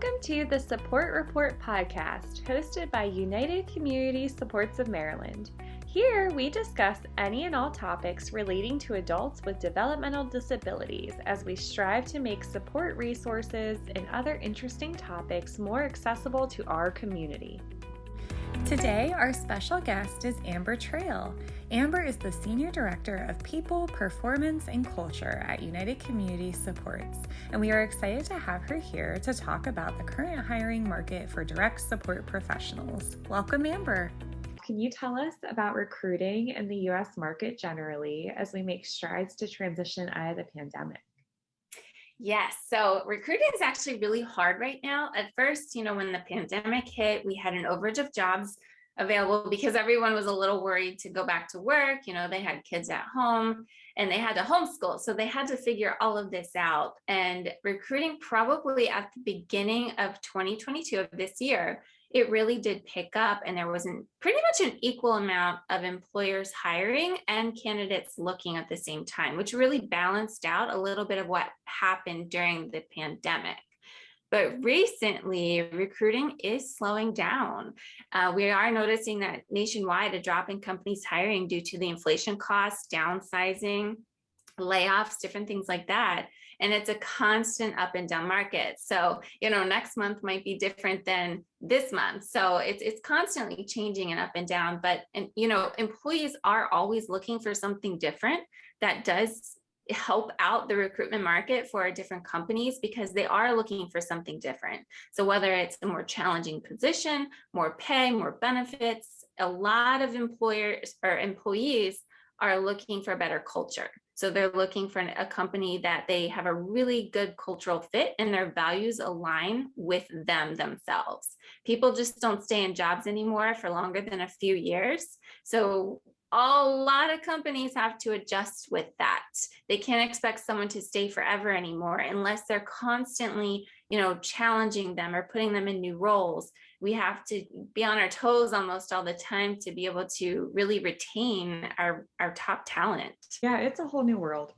Welcome to the Support Report podcast, hosted by United Community Supports of Maryland. Here, we discuss any and all topics relating to adults with developmental disabilities as we strive to make support resources and other interesting topics more accessible to our community. Today, our special guest is Amber Trail. Amber is the Senior Director of People, Performance, and Culture at United Community Supports, and we are excited to have her here to talk about the current hiring market for direct support professionals. Welcome, Amber. Can you tell us about recruiting in the U.S. market generally as we make strides to transition out of the pandemic? Yes. So recruiting is actually really hard right now. At first, when the pandemic hit, we had an overage of jobs available because everyone was a little worried to go back to work. They had kids at home and they had to homeschool. So they had to figure all of this out. And recruiting probably at the beginning of 2022 of this year, it really did pick up, and there was pretty much an equal amount of employers hiring and candidates looking at the same time, which really balanced out a little bit of what happened during the pandemic. But recently, recruiting is slowing down. We are noticing that nationwide, a drop in companies hiring due to the inflation costs, downsizing, layoffs, different things like that. And it's a constant up and down market. So, next month might be different than this month. So it's constantly changing and up and down. But, employees are always looking for something different that does help out the recruitment market for different companies because they are looking for something different. So whether it's a more challenging position, more pay, more benefits, a lot of employers or employees are looking for a better culture. So they're looking for a company that they have a really good cultural fit and their values align with them themselves. People just don't stay in jobs anymore for longer than a few years. So a lot of companies have to adjust with that. They can't expect someone to stay forever anymore unless they're constantly, challenging them or putting them in new roles. We have to be on our toes almost all the time to be able to really retain our top talent. Yeah, it's a whole new world.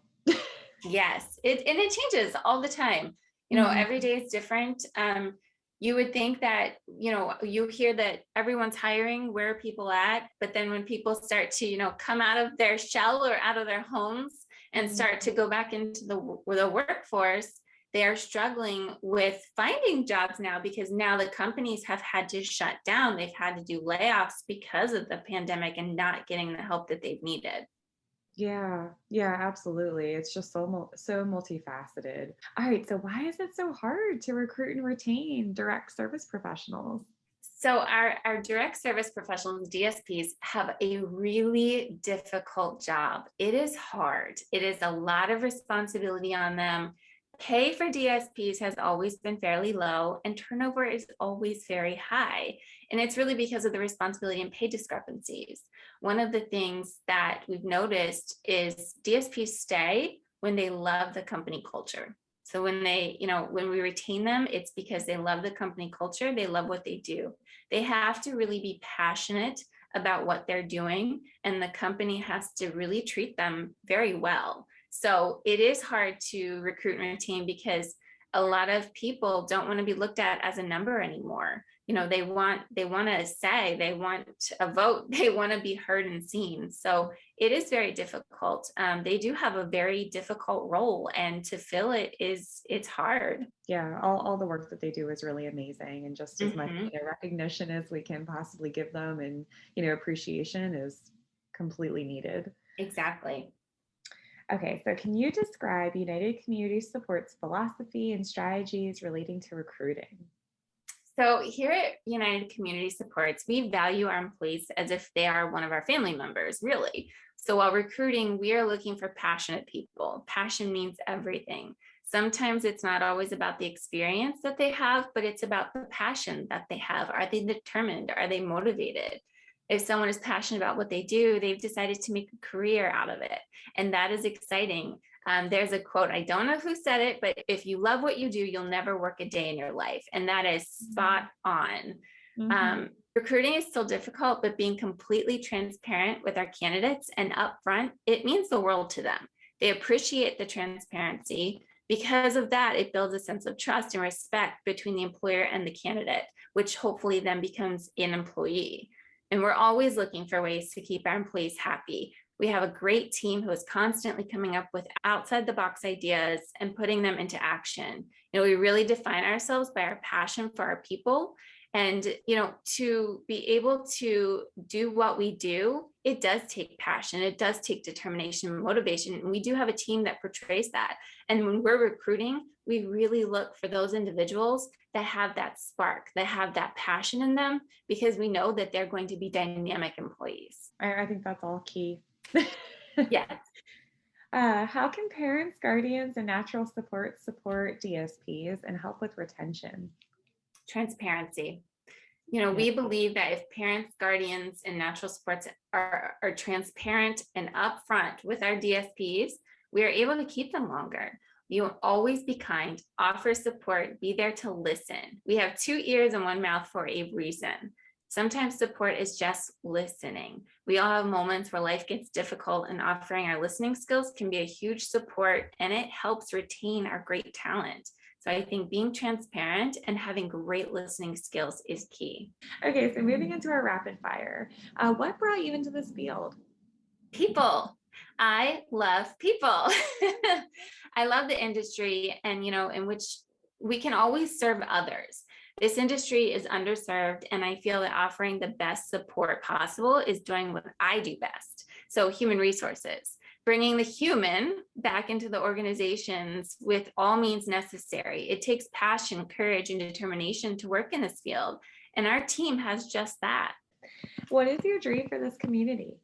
Yes, it changes all the time. Every day is different. You would think that, you hear that everyone's hiring, where are people at? But then when people start to, come out of their shell or out of their homes and start to go back into the workforce, they are struggling with finding jobs now because now the companies have had to shut down. They've had to do layoffs because of the pandemic and not getting the help that they've needed. Yeah, absolutely. It's just so multifaceted. All right, so why is it so hard to recruit and retain direct service professionals? So our direct service professionals, DSPs, have a really difficult job. It is hard. It is a lot of responsibility on them. Pay for DSPs has always been fairly low and turnover is always very high. And it's really because of the responsibility and pay discrepancies. One of the things that we've noticed is DSPs stay when they love the company culture. So when when we retain them, it's because they love the company culture. They love what they do. They have to really be passionate about what they're doing, and the company has to really treat them very well. So it is hard to recruit and retain because a lot of people don't want to be looked at as a number anymore. They want a say, they want a vote, they want to be heard and seen. So it is very difficult. They do have a very difficult role, and to fill it's hard. Yeah, all the work that they do is really amazing, and just as much recognition as we can possibly give them, and appreciation is completely needed. Exactly. Okay, so can you describe United Community Support's philosophy and strategies relating to recruiting? So here at United Community Supports, we value our employees as if they are one of our family members, really. So while recruiting, we are looking for passionate people. Passion means everything. Sometimes it's not always about the experience that they have, but it's about the passion that they have. Are they determined? Are they motivated? If someone is passionate about what they do, they've decided to make a career out of it. And that is exciting. There's a quote, I don't know who said it, but if you love what you do, you'll never work a day in your life. And that is spot on. Recruiting is still difficult, but being completely transparent with our candidates and upfront, it means the world to them. They appreciate the transparency. Because of that, it builds a sense of trust and respect between the employer and the candidate, which hopefully then becomes an employee. And we're always looking for ways to keep our employees happy. We have a great team who is constantly coming up with outside the box ideas and putting them into action. We really define ourselves by our passion for our people. And, to be able to do what we do, it does take passion. It does take determination and motivation. And we do have a team that portrays that. And when we're recruiting, we really look for those individuals that have that spark, that have that passion in them, because we know that they're going to be dynamic employees. I think that's all key. Yes. How can parents, guardians, and natural support DSPs and help with retention? Transparency. We believe that if parents, guardians, and natural supports are transparent and upfront with our DSPs, we are able to keep them longer. You will always be kind, offer support, be there to listen. We have 2 ears and 1 mouth for a reason. Sometimes support is just listening. We all have moments where life gets difficult, and offering our listening skills can be a huge support, and it helps retain our great talent. So I think being transparent and having great listening skills is key. Okay, so moving into our rapid fire, what brought you into this field? People. I love people. I love the industry, and in which we can always serve others. This industry is underserved, and I feel that offering the best support possible is doing what I do best. So human resources, bringing the human back into the organizations with all means necessary. It takes passion, courage, and determination to work in this field. And our team has just that. What is your dream for this community?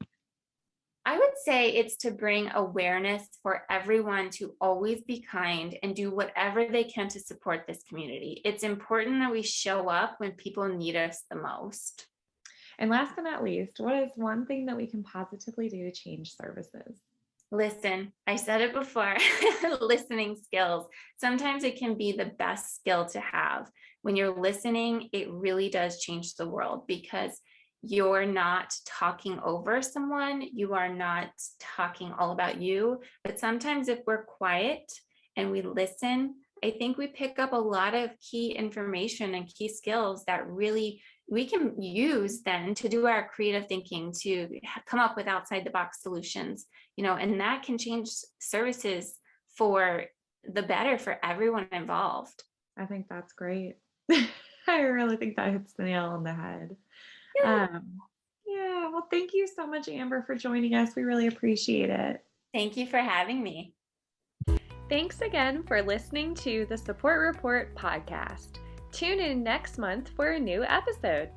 I would say it's to bring awareness for everyone to always be kind and do whatever they can to support this community. It's important that we show up when people need us the most. And last but not least, what is one thing that we can positively do to change services? Listen. I said it before, listening skills. Sometimes it can be the best skill to have. When you're listening, it really does change the world, because you're not talking over someone. You are not talking all about you. But sometimes if we're quiet and we listen, I think we pick up a lot of key information and key skills that really we can use then to do our creative thinking, to come up with outside the box solutions, and that can change services for the better for everyone involved. I think that's great. I really think that hits the nail on the head. Yeah, well, thank you so much, Amber, for joining us. We really appreciate it. Thank you for having me. Thanks again for listening to the Support Report podcast. Tune in next month for a new episode.